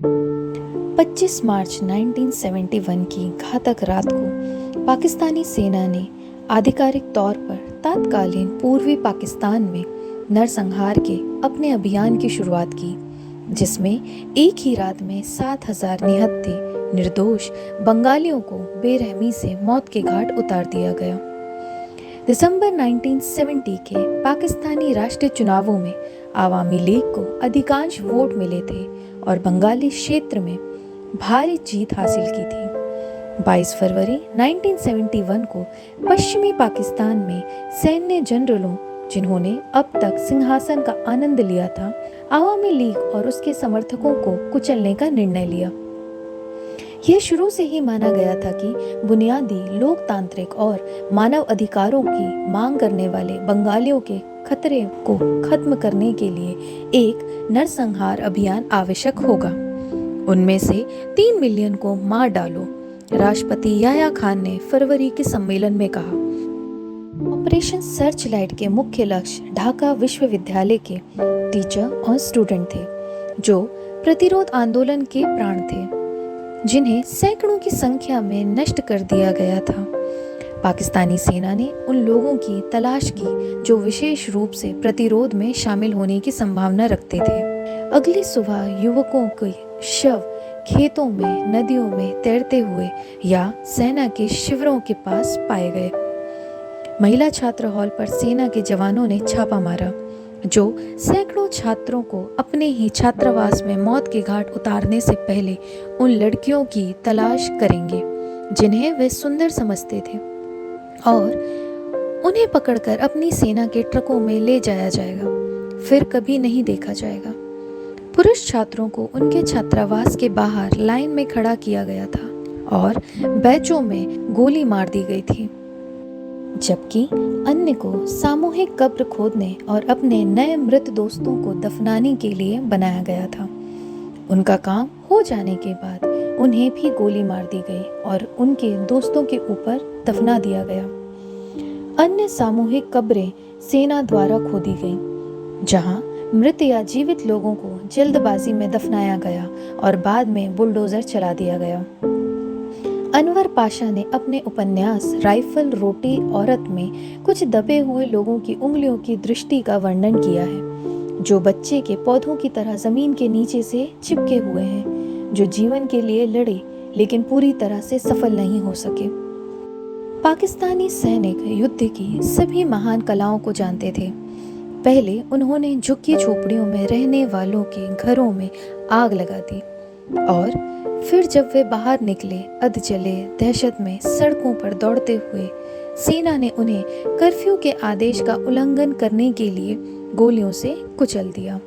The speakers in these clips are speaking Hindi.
25 मार्च 1971 की घातक रात को पाकिस्तानी सेना ने आधिकारिक तौर पर तत्कालीन पूर्वी पाकिस्तान में नरसंहार के अपने अभियान की शुरुआत की, जिसमें एक ही रात में 7,000 निहत्थे निर्दोष बंगालियों को बेरहमी से मौत के घाट उतार दिया गया। दिसंबर 1970 के पाकिस्तानी राष्ट्रीय चुनावों में आवामी लीग को अधिकांश वोट मिले थे और बंगाली क्षेत्र में भारी जीत हासिल की थी। 22 फरवरी 1971 को पश्चिमी पाकिस्तान में सैन्य जनरलों, जिन्होंने अब तक सिंहासन का आनंद लिया था, आवामी लीग और उसके समर्थकों को कुचलने का निर्णय लिया। यह शुरू से ही माना गया था कि बुनियादी लोकतांत्रिक और मानव अधिकारों की मांग करने वाले बंगालियों के खतरे को खत्म करने के लिए एक नरसंहार अभियान आवश्यक होगा। उनमें से 3 मिलियन को मार डालो, राष्ट्रपति याह्या खान ने फरवरी के सम्मेलन में कहा। ऑपरेशन सर्च लाइट के मुख्य लक्ष्य ढाका विश्वविद्यालय के टीचर और स्टूडेंट थे, जो प्रतिरोध आंदोलन के प्राण थे, जिन्हें सैकड़ों की संख्या में नष्ट कर दिया गया था। पाकिस्तानी सेना ने उन लोगों की तलाश की जो विशेष रूप से प्रतिरोध में शामिल होने की संभावना रखते थे। अगली सुबह युवकों के शव खेतों में, नदियों में तैरते हुए या सेना के शिविरों के पास पाए गए। महिला छात्र हॉल पर सेना के जवानों ने छापा मारा, जो सैकड़ों छात्रों को अपने ही छात्रावास में मौत के घाट उतारने से पहले उन लड़कियों की तलाश करेंगे जिन्हें वे सुंदर समझते थे, और उन्हें पकड़कर अपनी सेना के ट्रकों में ले जाया जाएगा, फिर कभी नहीं देखा जाएगा। पुरुष छात्रों को उनके छात्रावास के बाहर लाइन में खड़ा किया गया था और बैचों में गोली मार दी गई थी, जबकि अन्य को सामूहिक कब्र खोदने और अपने नए मृत दोस्तों को दफनाने के लिए बनाया गया था। उनका काम हो जाने के बाद उन्हें भी गोली मार दी गई और उनके दोस्तों के ऊपर दफना दिया गया। अन्य सामूहिक कब्रें सेना द्वारा खोदी गईं, जहां मृत या जीवित लोगों को जल्दबाजी में दफनाया गया और बाद में बुलडोजर चला दिया गया। अनवर पाशा ने अपने उपन्यास राइफल रोटी औरत में कुछ दबे हुए लोगों की उंगलियों की दृष्टि का वर्णन किया है, जो बच्चे के पौधों की तरह जमीन के नीचे से चिपके हुए हैं, जो जीवन के लिए लड़े लेकिन पूरी तरह से सफल नहीं हो सके। पाकिस्तानी सैनिक युद्ध की सभी महान कलाओं को जानते थे। पहले उन्होंने झुग्गी झोपड़ियों में रहने वालों के घरों में आग लगा दी और फिर जब वे बाहर निकले, अधजले दहशत में सड़कों पर दौड़ते हुए, सेना ने उन्हें कर्फ्यू के आदेश का उल्लंघन करने के लिए गोलियों से कुचल दिया।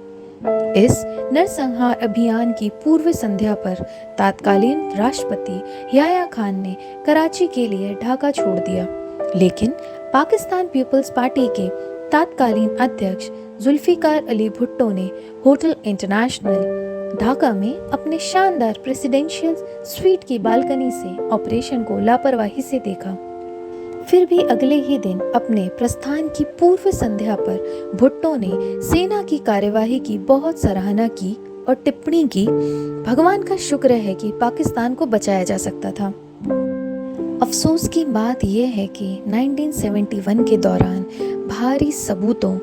इस नरसंहार अभियान की पूर्व संध्या पर तत्कालीन राष्ट्रपति याह्या खान ने कराची के लिए ढाका छोड़ दिया, लेकिन पाकिस्तान पीपल्स पार्टी के तत्कालीन अध्यक्ष जुल्फिकार अली भुट्टो ने होटल इंटरनेशनल ढाका में अपने शानदार प्रेसिडेंशियल स्वीट की बालकनी से ऑपरेशन को लापरवाही से देखा। फिर भी अगले ही दिन अपने प्रस्थान की पूर्व संध्या पर भुट्टो ने सेना की कार्यवाही की बहुत सराहना की और टिप्पणी की, भगवान का शुक्र है कि पाकिस्तान को बचाया जा सकता था। अफसोस की बात यह है कि 1971 के दौरान भारी सबूतों,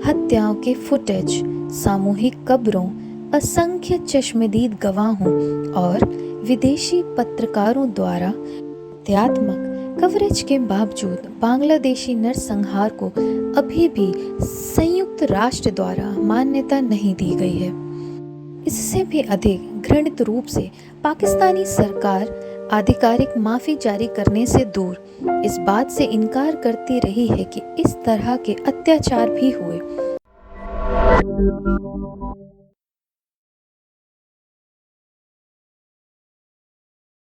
हत्याओं के फुटेज, सामूहिक कब्रों, असंख्य चश्मदीद गवाहों और विदेशी पत्रकारों द्वारा हत्यात्मक कवरेज के बावजूद बांग्लादेशी नरसंहार को अभी भी संयुक्त राष्ट्र द्वारा मान्यता नहीं दी गई है। इससे भी अधिक घृणित रूप से पाकिस्तानी सरकार आधिकारिक माफी जारी करने से दूर इस बात से इनकार करती रही है कि इस तरह के अत्याचार भी हुए।